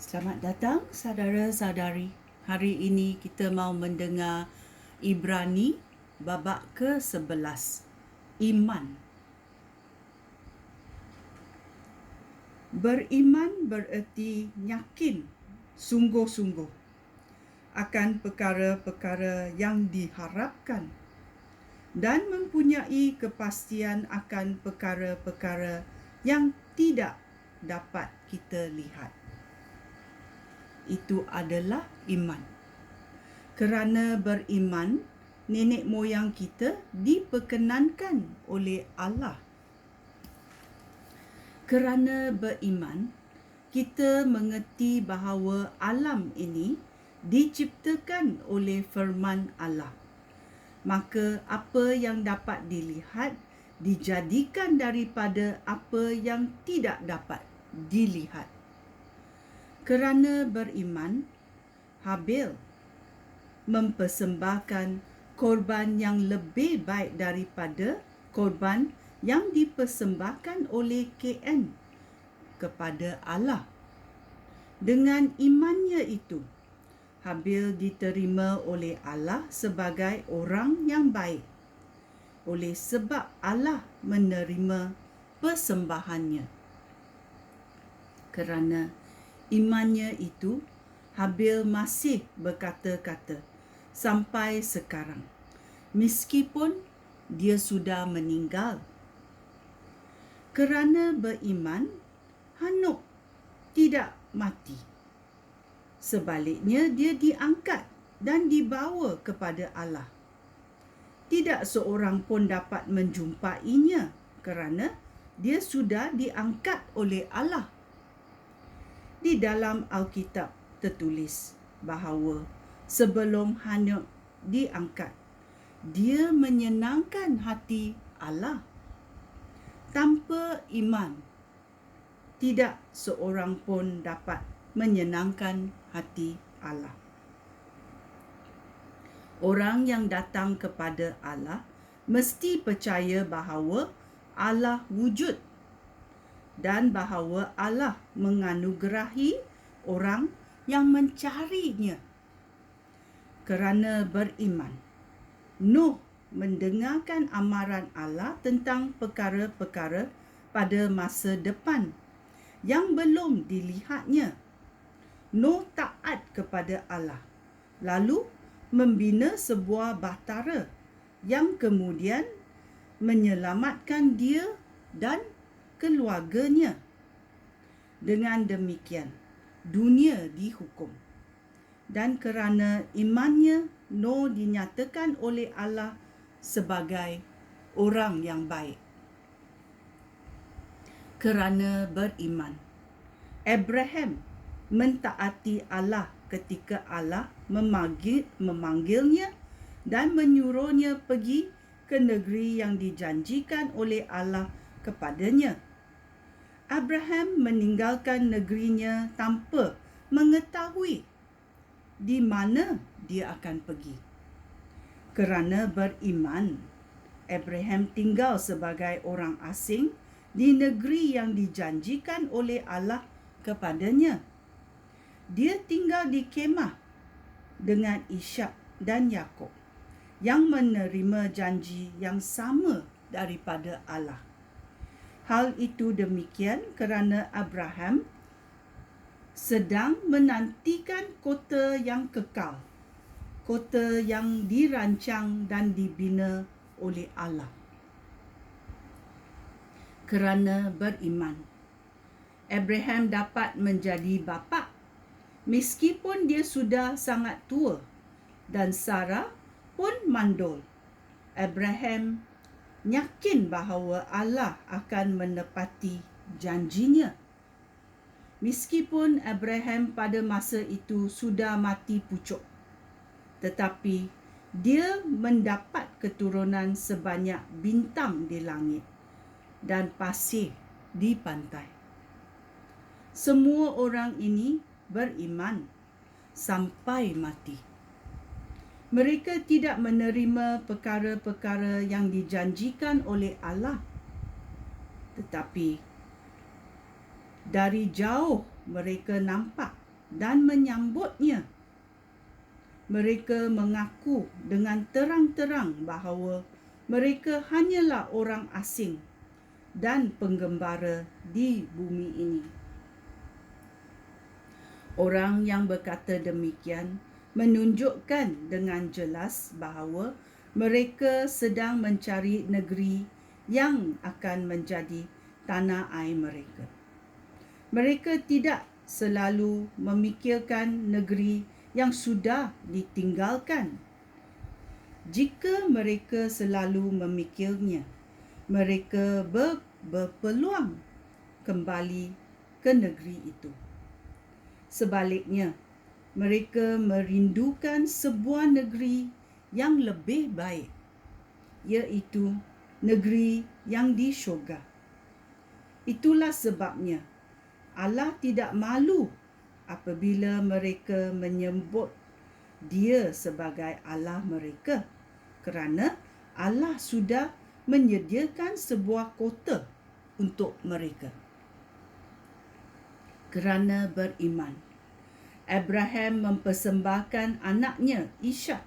Selamat datang saudara-saudari. Hari ini kita mau mendengar Ibrani babak ke-11. Iman. Beriman bererti yakin sungguh-sungguh akan perkara-perkara yang diharapkan dan mempunyai kepastian akan perkara-perkara yang tidak dapat kita lihat. Itu adalah iman. Kerana beriman, nenek moyang kita diperkenankan oleh Allah. Kerana beriman, kita mengerti bahawa alam ini diciptakan oleh firman Allah. Maka apa yang dapat dilihat dijadikan daripada apa yang tidak dapat dilihat. Kerana beriman, Habil mempersembahkan korban yang lebih baik daripada korban yang dipersembahkan oleh Kain kepada Allah. Dengan imannya itu, Habil diterima oleh Allah sebagai orang yang baik, oleh sebab Allah menerima persembahannya. Kerana imannya itu, Habil masih berkata-kata sampai sekarang, meskipun dia sudah meninggal. Kerana beriman, Hanok tidak mati. Sebaliknya, dia diangkat dan dibawa kepada Allah. Tidak seorang pun dapat menjumpainya kerana dia sudah diangkat oleh Allah. Di dalam Alkitab tertulis bahawa sebelum Hanok diangkat, dia menyenangkan hati Allah. Tanpa iman, tidak seorang pun dapat menyenangkan hati Allah. Orang yang datang kepada Allah mesti percaya bahawa Allah wujud dan bahawa Allah menganugerahi orang yang mencarinya. Kerana beriman, Nuh mendengarkan amaran Allah tentang perkara-perkara pada masa depan yang belum dilihatnya. Nuh taat kepada Allah, lalu membina sebuah bahtera yang kemudian menyelamatkan dia dan keluarganya. Dengan demikian, dunia dihukum. Dan kerana imannya, Nuh dinyatakan oleh Allah sebagai orang yang baik. Kerana beriman, Abraham mentaati Allah ketika Allah memanggilnya dan menyuruhnya pergi ke negeri yang dijanjikan oleh Allah kepadanya. Abraham meninggalkan negerinya tanpa mengetahui di mana dia akan pergi. Kerana beriman, Abraham tinggal sebagai orang asing di negeri yang dijanjikan oleh Allah kepadanya. Dia tinggal di kemah dengan Ishak dan Yakub yang menerima janji yang sama daripada Allah. Hal itu demikian kerana Abraham sedang menantikan kota yang kekal, kota yang dirancang dan dibina oleh Allah. Kerana beriman, Abraham dapat menjadi bapa meskipun dia sudah sangat tua dan Sarah pun mandul. Abraham yakin bahawa Allah akan menepati janjinya. Meskipun Abraham pada masa itu sudah mati pucuk, tetapi dia mendapat keturunan sebanyak bintang di langit dan pasir di pantai. Semua orang ini beriman sampai mati. Mereka tidak menerima perkara-perkara yang dijanjikan oleh Allah, tetapi dari jauh mereka nampak dan menyambutnya. Mereka mengaku dengan terang-terang bahawa mereka hanyalah orang asing dan penggembara di bumi ini. Orang yang berkata demikian menunjukkan dengan jelas bahawa mereka sedang mencari negeri yang akan menjadi tanah air mereka. Mereka tidak selalu memikirkan negeri yang sudah ditinggalkan. Jika mereka selalu memikirnya, mereka berpeluang kembali ke negeri itu. Sebaliknya, mereka merindukan sebuah negeri yang lebih baik, iaitu negeri yang di syurga. Itulah sebabnya Allah tidak malu apabila mereka menyebut Dia sebagai Allah mereka, kerana Allah sudah menyediakan sebuah kota untuk mereka. Kerana beriman, Abraham mempersembahkan anaknya Ishak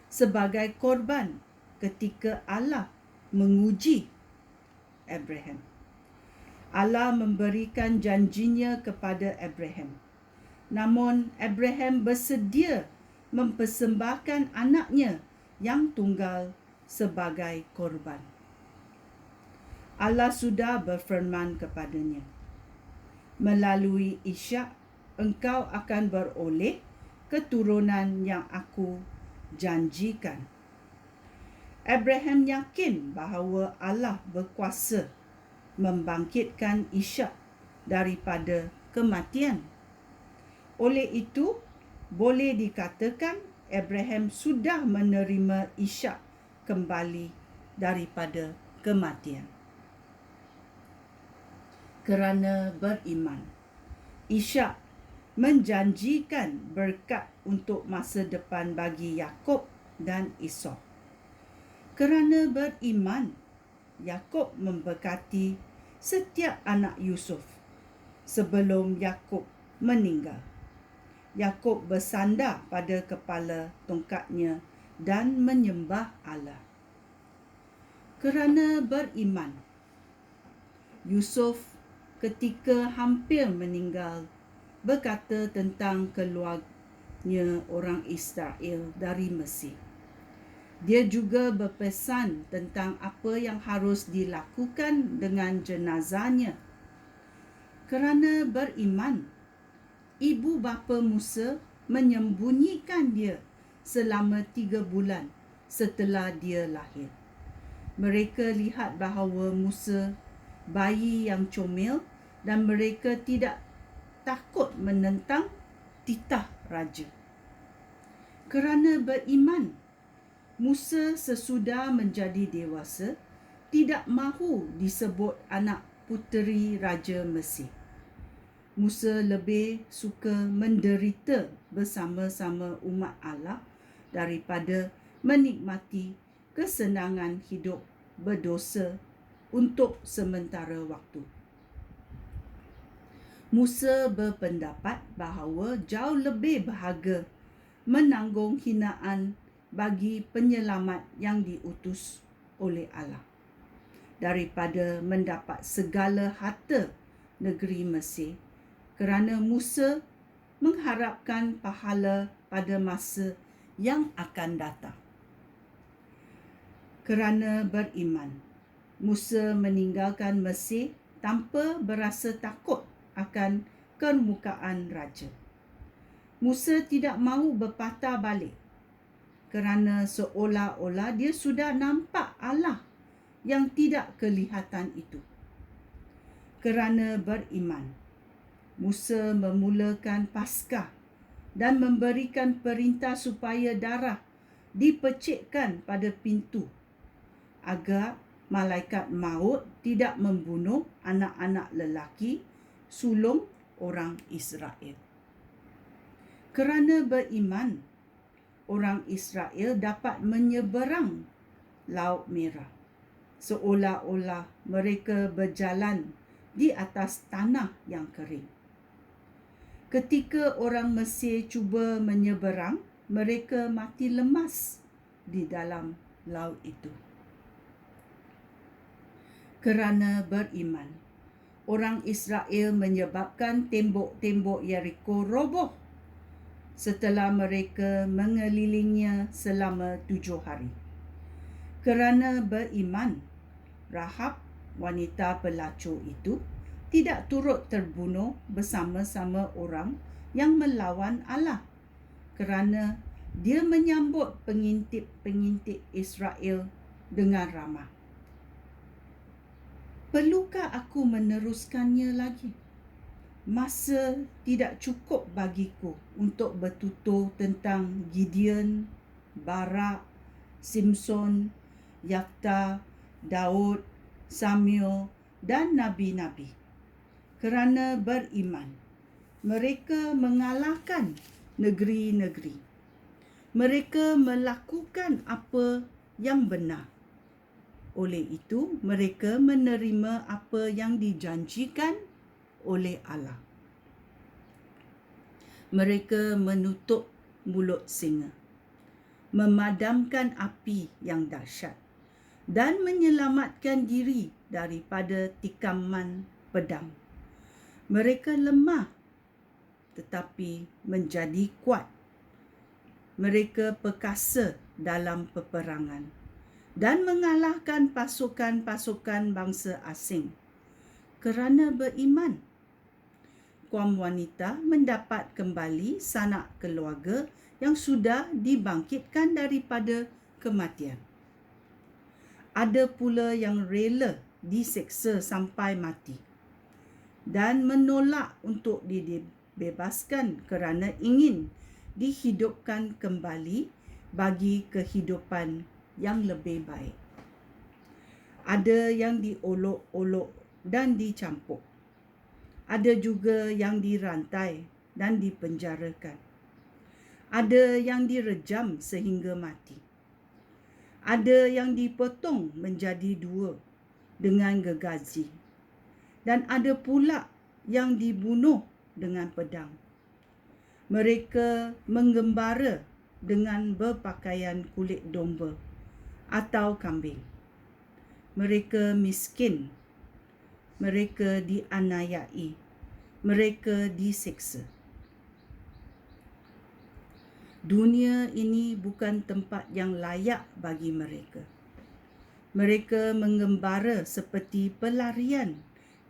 sebagai korban ketika Allah menguji Abraham. Allah memberikan janjinya kepada Abraham. Namun Abraham bersedia mempersembahkan anaknya yang tunggal sebagai korban. Allah sudah berfirman kepadanya, melalui Ishak engkau akan beroleh keturunan yang aku janjikan. Abraham yakin bahawa Allah berkuasa membangkitkan Ishak daripada kematian. Oleh itu, boleh dikatakan Abraham sudah menerima Ishak kembali daripada kematian. Kerana beriman, Ishak menjanjikan berkat untuk masa depan bagi Yakub dan Esau. Kerana beriman, Yakub memberkati setiap anak Yusuf sebelum Yakub meninggal. Yakub bersandar pada kepala tongkatnya dan menyembah Allah. Kerana beriman, Yusuf ketika hampir meninggal berkata tentang keluarnya orang Israel dari Mesir. Dia juga berpesan tentang apa yang harus dilakukan dengan jenazahnya. Kerana beriman, ibu bapa Musa menyembunyikan dia selama 3 bulan setelah dia lahir. Mereka lihat bahawa Musa bayi yang comel dan mereka tidak takut menentang titah raja. Kerana beriman, Musa sesudah menjadi dewasa tidak mahu disebut anak puteri Raja Mesir. Musa lebih suka menderita bersama-sama umat Allah daripada menikmati kesenangan hidup berdosa untuk sementara waktu. Musa berpendapat bahawa jauh lebih berharga menanggung hinaan bagi penyelamat yang diutus oleh Allah daripada mendapat segala harta negeri Mesir, kerana Musa mengharapkan pahala pada masa yang akan datang. Kerana beriman, Musa meninggalkan Mesir tanpa berasa takut akan kemukaan raja. Musa tidak mahu berpatah balik kerana seolah-olah dia sudah nampak Allah yang tidak kelihatan itu. Kerana beriman, Musa memulakan Paskah dan memberikan perintah supaya darah dipecikkan pada pintu agar malaikat maut tidak membunuh anak-anak lelaki sulung orang Israel. Kerana beriman, orang Israel dapat menyeberang Laut Merah, seolah-olah mereka berjalan di atas tanah yang kering. Ketika orang Mesir cuba menyeberang, mereka mati lemas di dalam laut itu. Kerana beriman, orang Israel menyebabkan tembok-tembok Yeriko roboh setelah mereka mengelilinginya selama 7 hari. Kerana beriman, Rahab, wanita pelacur itu, tidak turut terbunuh bersama-sama orang yang melawan Allah, kerana dia menyambut pengintip-pengintip Israel dengan ramah. Perlukah aku meneruskannya lagi? Masa tidak cukup bagiku untuk bertutur tentang Gideon, Barak, Simson, Yafta, Daud, Samuel dan nabi-nabi. Kerana beriman, mereka mengalahkan negeri-negeri. Mereka melakukan apa yang benar. Oleh itu, mereka menerima apa yang dijanjikan oleh Allah. Mereka menutup mulut singa, memadamkan api yang dahsyat, dan menyelamatkan diri daripada tikaman pedang. Mereka lemah tetapi menjadi kuat. Mereka perkasa dalam peperangan dan mengalahkan pasukan-pasukan bangsa asing. Kerana beriman, kaum wanita mendapat kembali sanak keluarga yang sudah dibangkitkan daripada kematian. Ada pula yang rela diseksa sampai mati dan menolak untuk dibebaskan kerana ingin dihidupkan kembali bagi kehidupan yang lebih baik. Ada yang diolok-olok dan dicampur. Ada juga yang dirantai dan dipenjarakan. Ada yang direjam sehingga mati. Ada yang dipotong menjadi 2 dengan gergaji. Dan ada pula yang dibunuh dengan pedang. Mereka menggembara dengan berpakaian kulit domba atau kambing. Mereka miskin. Mereka dianiayai. Mereka diseksa. Dunia ini bukan tempat yang layak bagi mereka. Mereka menggembara seperti pelarian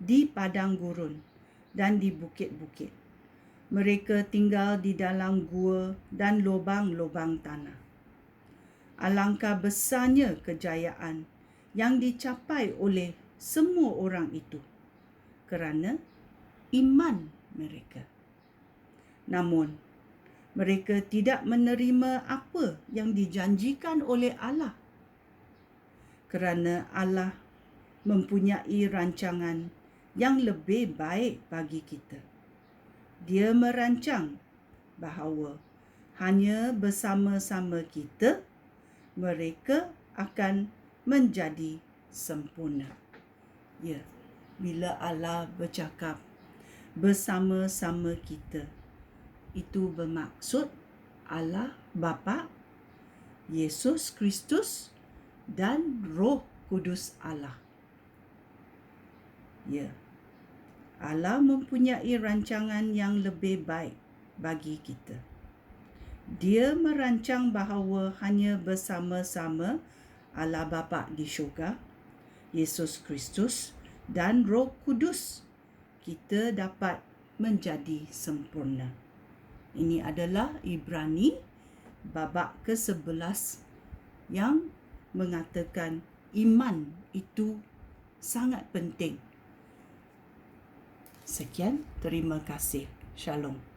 di padang gurun dan di bukit-bukit. Mereka tinggal di dalam gua dan lubang-lubang tanah. Alangkah besarnya kejayaan yang dicapai oleh semua orang itu kerana iman mereka. Namun, mereka tidak menerima apa yang dijanjikan oleh Allah, kerana Allah mempunyai rancangan yang lebih baik bagi kita. Dia merancang bahawa hanya bersama-sama kita mereka akan menjadi sempurna. Ya, bila Allah bercakap bersama-sama kita, itu bermaksud Allah Bapa, Yesus Kristus dan Roh Kudus Allah. Ya, Allah mempunyai rancangan yang lebih baik bagi kita. Dia merancang bahawa hanya bersama-sama Allah Bapa di syurga, Yesus Kristus dan Roh Kudus kita dapat menjadi sempurna. Ini adalah Ibrani babak ke-11 yang mengatakan iman itu sangat penting. Sekian, terima kasih. Shalom.